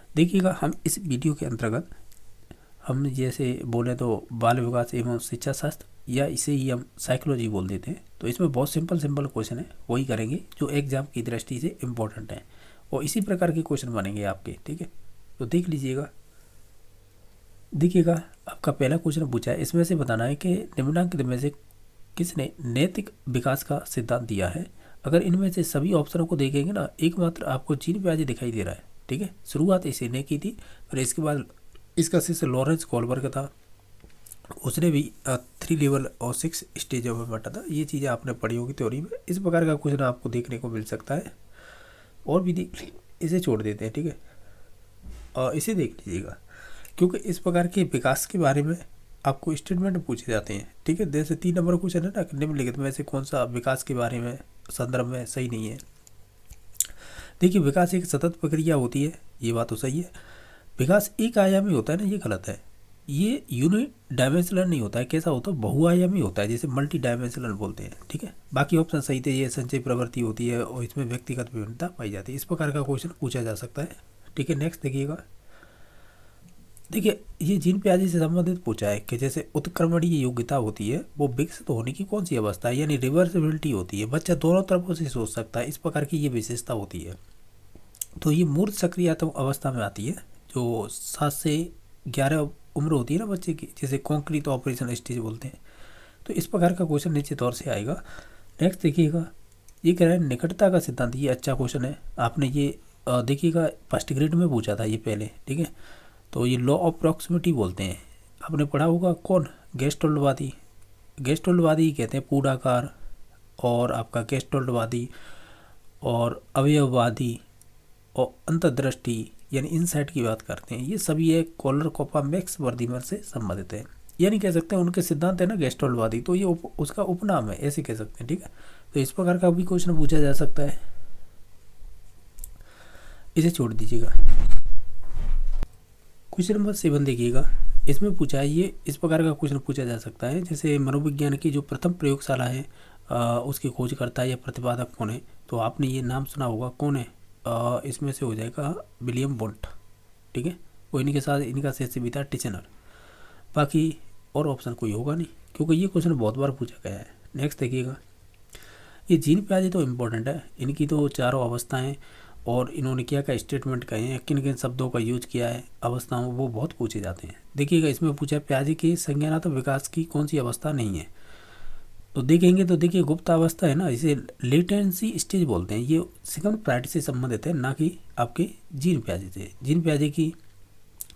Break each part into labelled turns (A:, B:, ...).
A: देखिएगा, हम इस वीडियो के अंतर्गत हम जैसे बोले तो बाल विकास एवं शिक्षा शास्त्र, या इसे ही हम साइकोलॉजी बोल देते हैं, तो इसमें बहुत सिंपल सिंपल क्वेश्चन है, वही करेंगे जो एग्जाम की दृष्टि से इम्पोर्टेंट है, और इसी प्रकार के क्वेश्चन बनेंगे आपके। ठीक है, तो देख लीजिएगा। देखिएगा, आपका पहला क्वेश्चन पूछा है, इसमें से बताना है कि निम्नलिखित में से किसने नैतिक विकास का सिद्धांत दिया है। अगर इनमें से सभी ऑप्शनों को देखेंगे ना, एकमात्र आपको जीन पियाजे दिखाई दे रहा है। ठीक है, शुरुआत इसी ने की थी, फिर इसके बाद इसका शिष्य लॉरेंस कोलबर्ग था, उसने भी 3 लेवल और 6 स्टेजों में बांटा था। ये चीज़ें आपने पढ़ी होगी थ्योरी में। इस प्रकार का क्वेश्चन आपको देखने को मिल सकता है, और भी देख लीजिए, इसे छोड़ देते हैं। ठीक है, और इसे देख लीजिएगा, क्योंकि इस प्रकार के विकास के बारे में आपको स्टेटमेंट पूछे जाते हैं। ठीक है, जैसे 3 नंबर क्वेश्चन है ना, निम्नलिखित में से कौन सा विकास के बारे में संदर्भ में सही नहीं है। देखिए, विकास एक सतत प्रक्रिया होती है, ये बात तो सही है। विकास एक आयामी होता है ना, ये गलत है। ये यूनि डायमेंशनल नहीं होता है। कैसा होता है? बहुआयामी होता है, जैसे मल्टी डायमेंशनल बोलते हैं। ठीक है, बाकी ऑप्शन सही थे। ये संचय प्रवृत्ति होती है और इसमें व्यक्तिगत विभिन्नता पाई जाती है। इस प्रकार का क्वेश्चन पूछा जा सकता है। ठीक है, नेक्स्ट देखिएगा। देखिए, ये जीन पियाजे से संबंधित पूछा है कि जैसे उत्क्रमणीय योग्यता होती है, वो विकसित होने की कौन सी अवस्था है, यानी रिवर्सिबिलिटी होती है। बच्चा दोनों तरफों से सोच सकता है, इस प्रकार की ये विशेषता होती है। तो ये मूर्त सक्रियात्मक अवस्था में आती है, जो 7 से 11 उम्र होती है ना बच्चे की, जिसे कॉन्क्रीट ऑपरेशन स्टेज बोलते हैं। तो इस प्रकार का क्वेश्चन निश्चित तौर से आएगा। नेक्स्ट देखिएगा, ये कह रहा है निकटता का सिद्धांत। ये अच्छा क्वेश्चन है, आपने ये देखिएगा फर्स्ट ग्रेड में पूछा था ये पहले। ठीक है, तो ये लॉ ऑफ प्रॉक्सिमिटी बोलते हैं, आपने पढ़ा होगा। कौन? गेस्टोल्टवादी। गेस्टोल्टवादी कहते हैं पूर्णाकार, और आपका गेस्टोल्टवादी और अवयववादी और अंतर्दृष्टि यानी इनसाइट की बात करते हैं। ये सभी एक कोलर मैक्स वर्दीमर से संबंधित है, यानी कह सकते हैं उनके सिद्धांत है ना गेस्टोल्टवादी, तो ये उसका उपनाम है, ऐसे कह सकते हैं। ठीक है, तो इस प्रकार का भी क्वेश्चन पूछा जा सकता है, इसे छोड़ दीजिएगा। क्वेश्चन नंबर 7 देखिएगा, इसमें पूछा है, ये इस प्रकार का क्वेश्चन पूछा जा सकता है, जैसे मनोविज्ञान की जो प्रथम प्रयोगशाला है उसकी खोजकर्ता या प्रतिपादक कौन है। तो आपने ये नाम सुना होगा, कौन है? इसमें से हो जाएगा विलियम वोल्ट। ठीक है, वो इन्हीं के साथ इनका शिष्य भी था टिचनर। बाकी और ऑप्शन कोई होगा नहीं, क्योंकि ये क्वेश्चन बहुत बार पूछा गया है। नेक्स्ट देखिएगा, ये जीन पियाजे तो इम्पोर्टेंट है, इनकी तो चारों अवस्थाएं और इन्होंने क्या क्या स्टेटमेंट कहे हैं, किन किन शब्दों का यूज किया है अवस्थाओं, वो बहुत पूछे जाते हैं। देखिएगा, इसमें पूछा है पियाजे की संज्ञानात्मक विकास की कौन सी अवस्था नहीं है। तो देखेंगे तो देखिए, गुप्त अवस्था है ना, इसे लेटेंसी स्टेज बोलते हैं। ये सेकंड प्रायोरिटी से संबंधित है, ना कि आपके जीन पियाजे से। जीन पियाजे की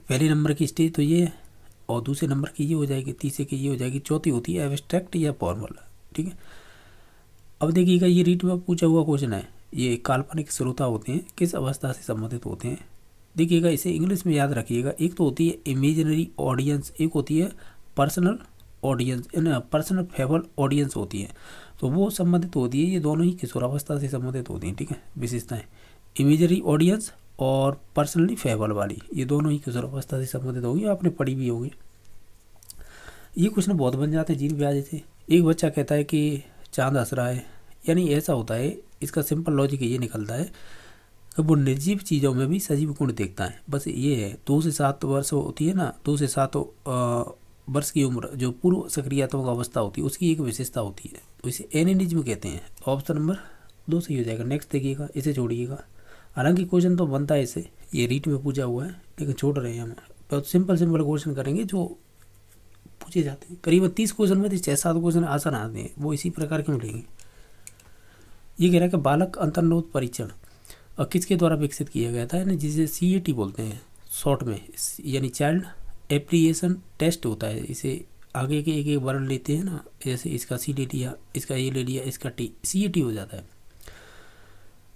A: पहले नंबर की स्टेज तो ये है, और दूसरे नंबर की ये हो जाएगी, तीसरे की ये हो जाएगी, चौथी होती है एब्स्ट्रैक्ट या फॉर्मल। ठीक है, अब देखिएगा, ये रीट में पूछा हुआ क्वेश्चन है, ये काल्पनिक श्रोता होते हैं, किस अवस्था से संबंधित होते हैं। देखिएगा, इसे इंग्लिश में याद रखिएगा, एक तो होती है इमेजिनरी ऑडियंस, एक होती है personal audience, personal fable audience होती है। तो वो संबंधित होती है, ये दोनों ही किशोरावस्था से संबंधित होती हैं। ठीक है, विशेषताएं इमेजरी ऑडियंस और पर्सनली फेबल वाली, ये दोनों ही किशोरावस्था से संबंधित होगी, आपने पढ़ी भी होगी। ये क्वेश्चन बहुत बन जाते हैं जीन पियाजे से। एक बच्चा कहता है कि चांद हंस रहा है, यानी ऐसा होता है, इसका सिंपल लॉजिक ये निकलता है कि वो निर्जीव चीज़ों में भी सजीव गुण देखता है। बस ये है, 2 से 7 वर्ष होती है ना, 2 से 7 वर्ष की उम्र जो पूर्व सक्रियात्मक अवस्था होती है, उसकी एक विशेषता होती है, तो इसे एनिनिज्म कहते हैं। ऑप्शन नंबर 2 सही हो जाएगा। नेक्स्ट देखिएगा, इसे छोड़िएगा, हालांकि क्वेश्चन तो बनता है इसे, ये रीट में पूछा हुआ है, लेकिन छोड़ रहे हैं हम। बहुत सिंपल सिंपल क्वेश्चन करेंगे जो पूछे जाते हैं। करीबन 30 क्वेश्चन में 6-7 क्वेश्चन आसान आते हैं, वो इसी प्रकार के मिलेंगे। ये कह रहा है कि बालक अंतर्निहित परीक्षण और किसके द्वारा विकसित किया गया था, यानी जिसे CAT बोलते हैं शॉर्ट में, यानी चाइल्ड एप्रिसिएशन टेस्ट होता है। इसे आगे के एक एक वर्ण लेते हैं ना, जैसे इसका C ले लिया, इसका A ले लिया, इसका T, CAT हो जाता है।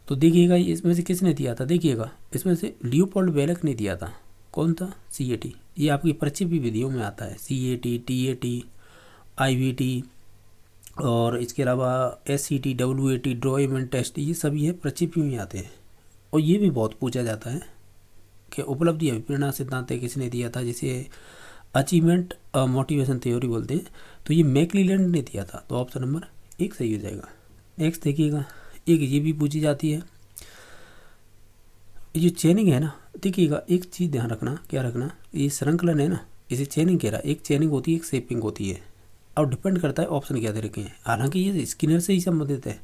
A: तो देखिएगा, इसमें से किसने दिया था, देखिएगा इसमें से लियोपोल्ड बेलक ने दिया था। कौन था? CAT। ये आपकी प्रक्षेपी विधियों में आता है, CAT, TAT, IVT, और इसके अलावा SCT, WAT, ड्रॉयमेंट टेस्ट, ये सभी है प्रक्षेपी में आते हैं। और ये भी बहुत पूछा जाता है कि उपलब्धि अभिप्रेरणा सिद्धांत किसने दिया था, जिसे अचीवमेंट मोटिवेशन थ्योरी बोलते हैं। तो ये मैकक्लेलैंड ने दिया था, तो ऑप्शन नंबर 1 सही हो जाएगा। नेक्स्ट देखिएगा, एक ये भी पूछी जाती है, ये जो चेनिंग है ना, देखिएगा एक चीज़ ध्यान रखना, क्या रखना, ये संकलन है ना, इसे चेनिंग कह रहा है। एक चेनिंग होती है, एक शेपिंग होती है, और डिपेंड करता है ऑप्शन क्या दे रखे हैं। हालांकि ये स्किनर से ही संबंधित है।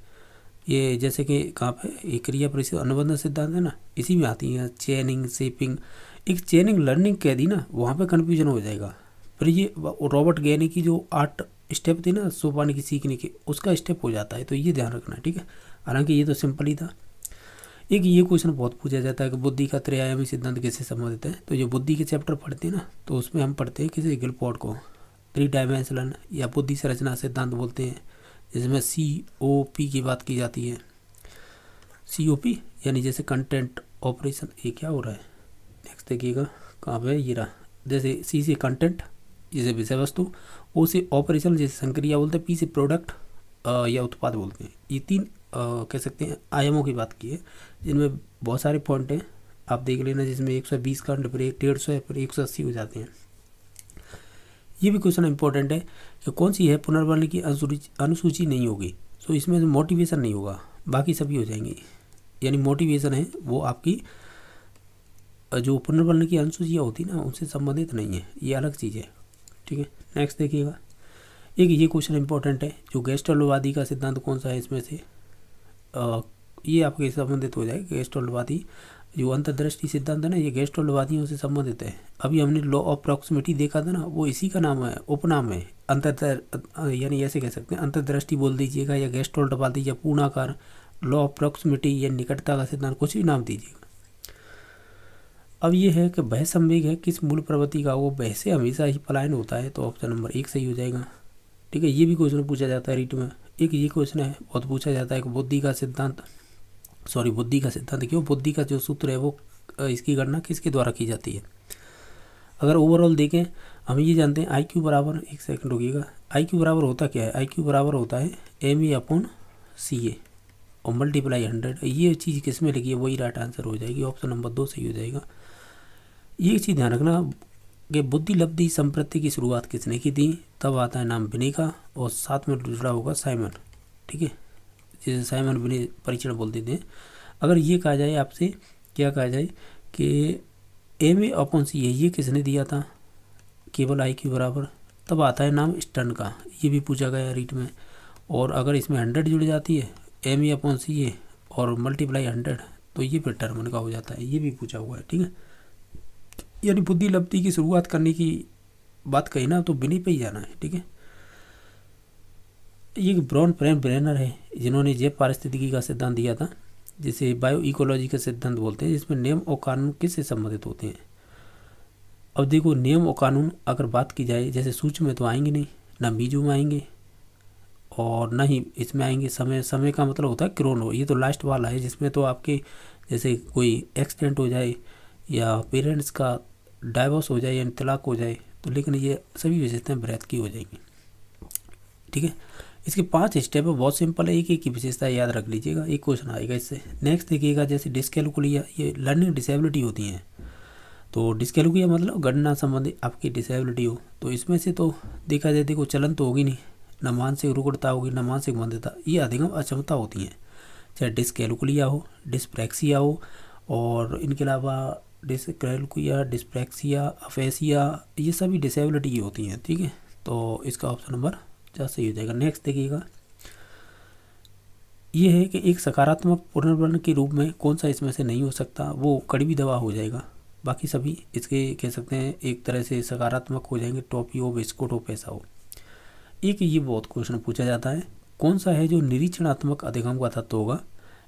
A: ये जैसे कि कहाँ पे ये क्रिया परिषद अनुबंध सिद्धांत है ना, इसी में आती है चेनिंग, शेपिंग। एक चेनिंग लर्निंग कह दी ना, वहाँ पे कन्फ्यूजन हो जाएगा। फिर ये रॉबर्ट गैनी की जो 8 स्टेप थी ना सोपानी की सीखने की, उसका स्टेप हो जाता है, तो ये ध्यान रखना, ठीक है। हालांकि ये तो सिंपल ही था। एक ये क्वेश्चन बहुत पूछा जाता है कि बुद्धि का त्रिआयामी सिद्धांत किससे संबंधित है। तो जो बुद्धि के चैप्टर पढ़ते हैं ना, तो उसमें हम पढ़ते हैं किसी गिलफोर्ड को 3 डायमेंशनल या बुद्धि संरचना सिद्धांत बोलते हैं, जिसमें COP की बात की जाती है। COP यानी जैसे कंटेंट ऑपरेशन, ये क्या हो रहा है, नेक्स्ट देखिएगा कहाँ पे है, ये रहा। जैसे C से कंटेंट जैसे विषय वस्तु, O से ऑपरेशन जैसे संक्रिया बोलते हैं, P से प्रोडक्ट या उत्पाद बोलते हैं। ये 3 कह सकते हैं आयामों की बात की है, जिनमें बहुत सारे पॉइंट हैं, आप देख लेना, जिसमें 120 खंड, फिर 150, फिर 180 हो जाते हैं। ये भी क्वेश्चन इंपॉर्टेंट है कि कौन सी है पुनर्वर्ण की अनुसूची नहीं होगी, तो इसमें मोटिवेशन नहीं होगा, बाकी सभी हो जाएंगे। यानी मोटिवेशन है वो आपकी जो पुनर्वर्ण की अनुसूचियाँ होती है ना, उनसे संबंधित नहीं है, ये अलग चीज़ है, ठीक है। नेक्स्ट देखिएगा, एक ये क्वेश्चन इंपॉर्टेंट है, जो गेस्टल्टवादी का सिद्धांत कौन सा है इसमें से, ये आपके संबंधित हो जाएगा। गेस्टल्टवादी जो अंतर्दृष्टि सिद्धांत है ना, ये गेस्टल्टवादियों से संबंधित है। अभी हमने लॉ ऑफ प्रॉक्सिमिटी देखा था ना, वो इसी का नाम है, उपनाम है यानी ऐसे कह सकते हैं, अंतर्दृष्टि बोल दीजिएगा, या गेस्टल्टवादी, या पूर्णाकार, लॉ ऑफ प्रॉक्सिमिटी, या निकटता का सिद्धांत, कुछ भी नाम दीजिएगा। अब ये है कि भय संवेग है किस मूल प्रवृत्ति का, वो भय से हमेशा ही पलायन होता है, तो ऑप्शन नंबर 1 सही हो जाएगा, ठीक है। ये भी क्वेश्चन पूछा जाता है रीट में। एक ये क्वेश्चन है, बहुत पूछा जाता है कि बुद्धि का सिद्धांत क्यों, बुद्धि का जो सूत्र है वो इसकी गणना किसके द्वारा की जाती है। अगर ओवरऑल देखें, हम ये जानते हैं IQ बराबर, एक सेकंड रुकिएगा, IQ बराबर होता क्या है, IQ बराबर होता है MA/CA और मल्टीप्लाई 100। ये चीज़ किस में लिखी है, वही राइट आंसर हो जाएगी, ऑप्शन नंबर 2 सही हो जाएगा। ये चीज़ ध्यान रखना कि बुद्धि लब्धि संप्रति की शुरुआत किसने की थी, तब आता है नाम विनय का, और साथ में दूसरा होगा साइमन, ठीक है, जैसे साइमन विनय परीक्षण बोल देते हैं। अगर ये कहा जाए आपसे, क्या कहा जाए कि MA/CA ये किसने दिया था, केवल IQ बराबर, तब आता है नाम स्टर्न का, ये भी पूछा गया रीट में। और अगर इसमें 100 जुड़ जाती है, MA/CA और मल्टीप्लाई 100, तो ये फिर टर्मन का हो जाता है, ये भी पूछा हुआ है, ठीक है। यानी बुद्धि लब्धि की शुरुआत करने की बात कही ना, तो विनय पे ही जाना है, ठीक है। ये ब्रेनर है, जिन्होंने जैव पारिस्थितिकी का सिद्धांत दिया था, जिसे बायो इकोलॉजी का सिद्धांत बोलते हैं, जिसमें नियम और कानून किससे संबंधित होते हैं। अब देखो, नियम और कानून अगर बात की जाए, जैसे सूक्ष्म में तो आएंगे नहीं, ना बीजों में आएंगे, और ना ही इसमें आएंगे। समय का मतलब होता है क्रोनो, ये तो लास्ट वाला है, जिसमें तो आपके जैसे कोई एक्सीडेंट हो जाए, या पेरेंट्स का डाइवोर्स हो जाए, या तलाक हो जाए, तो लेकिन ये सभी विशेषताएं ब्रेथ की हो जाएंगी, ठीक है। इसके 5 स्टेप है, बहुत सिंपल है, एक एक की विशेषता याद रख लीजिएगा, एक क्वेश्चन आएगा इससे। नेक्स्ट देखिएगा, जैसे डिस्कैलकुलिया, ये लर्निंग डिसेबिलिटी होती हैं, तो डिस्कैलकुलिया मतलब गणना संबंधी आपकी डिसेबिलिटी हो, तो इसमें से तो देखा जाए, देखो चलन तो होगी नहीं, न मानसिक रुग्णता होगी, न मानसिक मंदता, ये अधिगम अक्षमता होती हैं, चाहे डिस्कैलकुलिया हो, डिस्प्रैक्सिया हो, और इनके अलावा डिस्कैलकुलिया, डिस्प्रैक्सिया, अफेसिया, ये सभी डिसेबिलिटी होती हैं, ठीक है। तो इसका ऑप्शन नंबर 4 सही हो जाएगा। नेक्स्ट देखिएगा, ये है कि एक सकारात्मक पुनर्वर्ण के रूप में कौन सा इसमें से नहीं हो सकता, वो कड़वी दवा हो जाएगा, बाकी सभी इसके कह सकते हैं एक तरह से सकारात्मक हो जाएंगे, टॉफी हो, बिस्कुट हो, पैसा हो। एक ये बहुत क्वेश्चन पूछा जाता है, कौन सा है जो निरीक्षणात्मक अधिगम का तत्व होगा।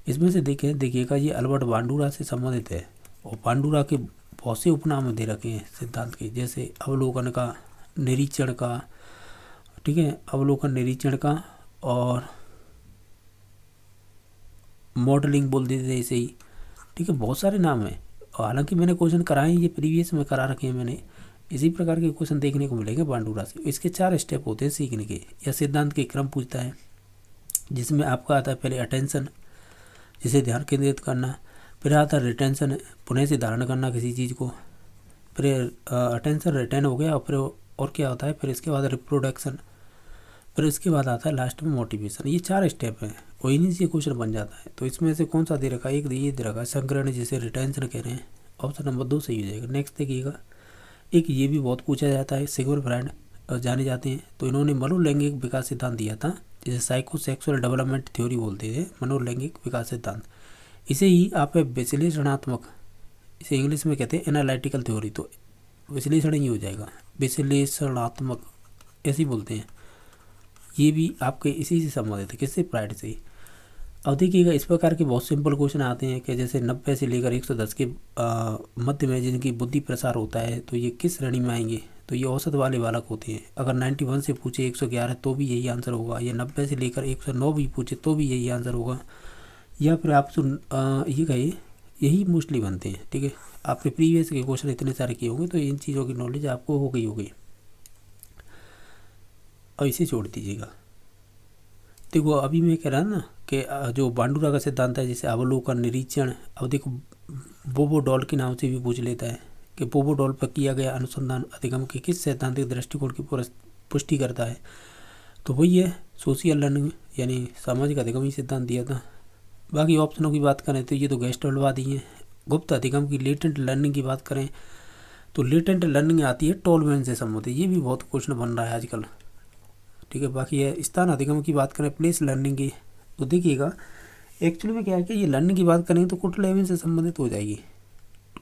A: इसमें से देखिएगा, ये अल्बर्ट बांडुरा से संबंधित है, और बांडुरा के बहुत से उपनाम दे रखे हैं सिद्धांत के, जैसे अवलोकन का, निरीक्षण का, ठीक है, अवलोकन, निरीक्षण का, और मॉडलिंग बोल देते थे ऐसे ही, ठीक है, बहुत सारे नाम हैं। हालांकि मैंने क्वेश्चन कराए, ये प्रीवियस में करा रखे हैं मैंने, इसी प्रकार के क्वेश्चन देखने को मिलेंगे बांडुरा से। इसके 4 स्टेप होते हैं सीखने के, या सिद्धांत के क्रम पूछता है, जिसमें आपका आता है पहले अटेंशन, जिसे ध्यान केंद्रित करना, फिर आता है रिटेंशन, पुनः से धारण करना किसी चीज़ को, फिर अटेंशन रिटेन हो गया, और फिर और क्या होता है, फिर इसके बाद रिप्रोडक्शन, फिर इसके बाद आता है लास्ट में मोटिवेशन। ये 4 स्टेप हैं, वही से क्वेश्चन बन जाता है। तो इसमें से कौन सा दे रखा है, एक ये दे रखा है संग्रहण जिसे रिटेंशन कह रहे हैं, ऑप्शन नंबर 2 सही हो जाएगा। नेक्स्ट देखिएगा, एक ये भी बहुत पूछा जाता है, सिगमंड फ्रायड जाने जाते हैं, तो इन्होंने मनोलैंगिक विकास सिद्धांत दिया था, जिसे साइकोसेक्सुअल डेवलपमेंट थ्योरी बोलते थे, मनोलैंगिक विकास सिद्धांत। इसे ही आप विश्लेषणात्मक, इसे इंग्लिश में कहते हैं एनालिटिकल थ्योरी, तो विश्लेषण ही हो जाएगा, विश्लेषणात्मक ऐसे ही बोलते हैं। ये भी आपके इसी से संबंधित है, किससे, फ्रायड से ही। अब देखिएगा इस प्रकार के बहुत सिंपल क्वेश्चन आते हैं कि जैसे 90 से लेकर 110 के मध्य में जिनकी बुद्धि प्रसार होता है, तो ये किस श्रेणी में आएंगे, तो ये औसत वाले बालक होते हैं। अगर 91 से पूछे 111 तो भी यही आंसर होगा, या 90 से लेकर 109 भी पूछे तो भी यही आंसर होगा, या फिर आप ये कहिए यही मोस्टली बनते हैं। ठीक है, आपने प्रीवियस के क्वेश्चन इतने सारे किए होंगे तो इन चीज़ों की नॉलेज आपको हो गई होगी। और इसे छोड़ दीजिएगा। देखो अभी मैं कह रहा ना कि जो बांडुरा का सिद्धांत है, जैसे अवलोकन, निरीक्षण, अब देखो बोबोडॉल के नाम से भी पूछ लेता है कि बोबोडॉल पर किया गया अनुसंधान अधिगम के किस सैद्धांतिक दृष्टिकोण की पुष्टि करता है, तो वही है सोशियल लर्निंग, यानी सामाजिक अधिगम ही सिद्धांत दिया था। बाकी ऑप्शनों की बात करें तो ये तो गेस्टल्टवादी हैं। गुप्त अधिगम की लेटेंट लर्निंग की बात करें तो लेटेंट लर्निंग आती है टोलमैन से संबंधित, ये भी बहुत क्वेश्चन बन रहा है आजकल। ठीक है, बाकी है स्थान अधिगम की बात करें, प्लेस लर्निंग की, तो देखिएगा एक्चुअली में क्या है कि ये लर्निंग की बात करेंगे तो कुटलेविन से संबंधित हो जाएगी,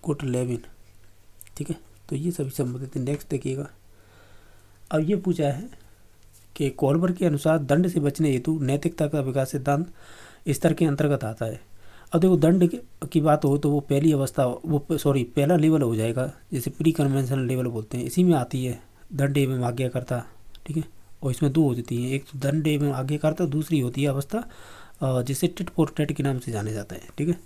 A: कुटलेविन। ठीक है, तो ये सभी संबंधित है। नेक्स्ट देखिएगा, अब ये पूछा है कि कोलबर के अनुसार दंड से बचने हेतु नैतिकता का विकास सिद्धांत स्तर के अंतर्गत आता है। अब देखो दंड की बात हो तो वो पहली अवस्था, पहला लेवल हो जाएगा, जैसे प्री कन्वेंशनल लेवल बोलते हैं, इसी में आती है दंड एवं आज्ञाकर्ता। ठीक है, और इसमें दो होती हैं, एक तो दंड एवं आज्ञाकर्ता, दूसरी होती है अवस्था जिसे टिट फॉर टैट के नाम से जाने जाता है। ठीक है,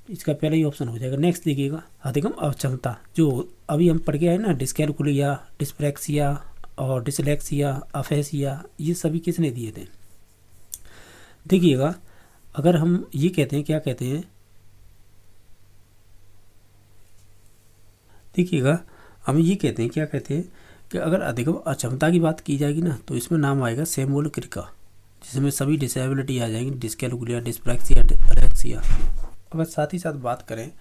A: इसका पहला ही ऑप्शन हो जाएगा। नेक्स्ट देखिएगा, अधिगम अक्षमता, जो अभी हम पढ़ के आए ना, डिस्कैलकुलिया, डिस्प्रैक्सिया और डिसलेक्सिया, अफेसिया, ये सभी किसने दिए थे। देखिएगा अगर हम ये कहते हैं, क्या कहते हैं, देखिएगा हम ये कहते हैं, क्या कहते हैं कि अगर अधिगम अक्षमता की बात की जाएगी ना, तो इसमें नाम आएगा सैमुअल क्रिका, जिसमें सभी डिसेबिलिटी आ जाएंगी, डिस्कैलकुलिया, डिस्प्रैक्सिया, अलेक्सिया। अगर साथ ही साथ बात करें,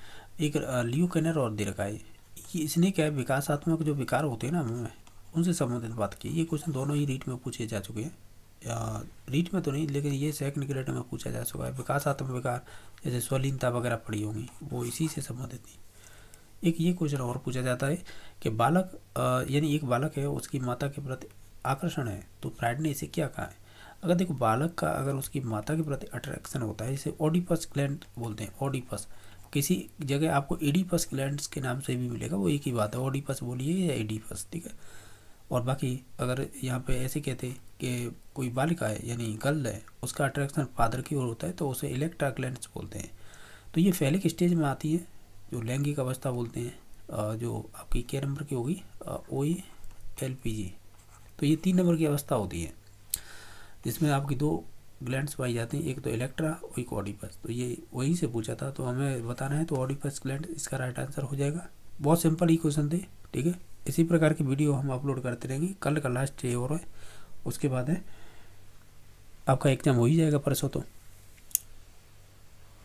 A: एक लियो कैनर और दे रखा है, ये इसने क्या है, विकासात्मक जो विकार होते हैं ना हमें, उनसे संबंधित बात की। ये क्वेश्चन दोनों ही रीट में पूछे जा चुके हैं, या रीट में तो नहीं, लेकिन ये सेकंड ग्रेड में पूछा जा चुका है। विकासात्मक विकार जैसे स्वलीनता वगैरह पड़ी होंगी, वो इसी से संबंधित थी। एक ये क्वेश्चन और पूछा जाता है कि बालक यानी एक बालक है, उसकी माता के प्रति आकर्षण है, तो फ्रायड ने इसे क्या कहा है। अगर देखो बालक का अगर उसकी माता के प्रति अट्रैक्शन होता है, इसे ओडिपस ग्लैंड बोलते हैं, ओडिपस। किसी जगह आपको एडिपस ग्लैंड्स के नाम से भी मिलेगा, वो एक ही बात है, ओडिपस बोलिए या एडिपस। ठीक है, और बाकी अगर यहाँ पे ऐसे कहते हैं कि कोई बालिका है यानी गर्ल है, उसका अट्रैक्शन फादर की ओर होता है, तो उसे इलेक्ट्रा ग्लैंड्स बोलते हैं। तो ये फैलिक स्टेज में आती है, जो लैंगिक अवस्था बोलते हैं, जो आपकी क्या नंबर की होगी, OALPG। तो ये 3 नंबर की अवस्था होती है, जिसमें आपकी 2 ग्लैंड्स पाई जाती हैं, एक तो इलेक्ट्रा और एक ऑडिपस। तो ये वहीं से पूछा था, तो हमें बताना है, तो ऑडिपस ग्लैंड इसका राइट आंसर हो जाएगा। बहुत सिंपल ही क्वेश्चन थे। ठीक है, इसी प्रकार की वीडियो हम अपलोड करते रहेंगे। कल का लास्ट डे और है, उसके बाद है आपका एग्जाम हो ही जाएगा परसों तो।